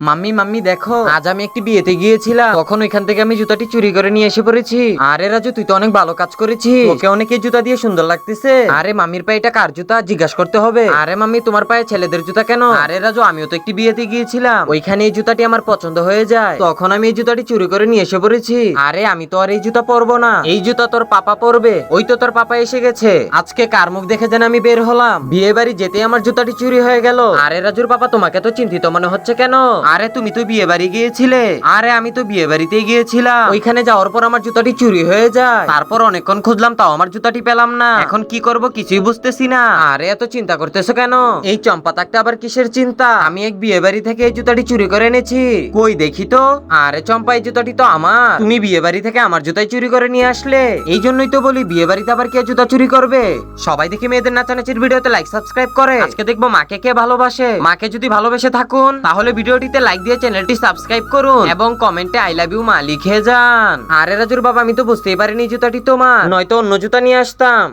Mummy mummy দেখো, আজ আমি একটি বিয়েতে গিয়েছিলাম, তখন ওইখান থেকে আমি জুতাটি চুরি করে নিয়ে এসে পড়েছি। আরে রাজু, তুই তো অনেক ভালো কাজ করেছিস, ওকে অনেক এই জুতা দিয়ে সুন্দর লাগতেছে। আরে মাম্মির পায়ে এটা কার জুতা জিজ্ঞাসা করতে হবে। আরে মাম্মি, তোমার পায়ে ছেলেদের জুতা কেন? আরে রাজু, আমিও তো একটি বিয়েতে গিয়েছিলাম, ওইখানে এই জুতাটি আমার পছন্দ হয়ে যায়, তখন আমি এই জুতাটি চুরি করে নিয়ে এসে পড়েছি। আরে আমি তো আর এই জুতা পরবো না, এই জুতা তোর পাপা পরবে। ওই তো তোর পাপা এসে গেছে। আজকে কার মুখ দেখে যেন আমি বের হলাম, বিয়ে বাড়ি যেতে আমার জুতাটি চুরি হয়ে গেল। আরে রাজুর পাপা, তোমাকে তো চিন্তিত মনে হচ্ছে কেন? আরে তুমি তো বিয়ে বাড়ি গিয়েছিলে। আরে আমি তো বিয়ে বাড়িতেই গিয়েছিলাম, ওইখানে যাওয়ার পর আমার জুতাটি চুরি হয়ে যায়, তারপর অনেকক্ষণ খুঁজলাম, তাও আমার জুতাটি পেলাম না। এখন কি করব কিছুই বুঝতেছি না। আরে এত চিন্তা করতেছো কেন? এই চম্পা থাকতে আবার কিসের চিন্তা? আমি এক বিয়ে বাড়ি থেকে এই জুতাটি চুরি করে এনেছি। কই দেখি তো। আরে চম্পা, এই জুতাটি তো আমার, তুমি বিয়ে বাড়ি থেকে আমার জুতাই চুরি করে নিয়ে আসলে। এই জন্যই তো বলি, বিয়ে বাড়িতে আবার কে জুতা চুরি করবে? সবাই দেখি মেয়েদের নাচানাচির ভিডিওতে লাইক সাবস্ক্রাইব করে। আজকে দেখবো মাকে কে ভালোবাসে। মাকে যদি ভালোবেসে থাকুন তাহলে ভিডিওটিতে লাইক দিয়ে চ্যানেলটি সাবস্ক্রাইব করুন এবং কমেন্টে আই লাভ ইউ মা লিখে যান। আরে রাজুর বাবা, আমি তো বুঝতেই পারিনি জুতাটি তোমার, নয়তো অন্য জুতা নিয়ে আসতাম।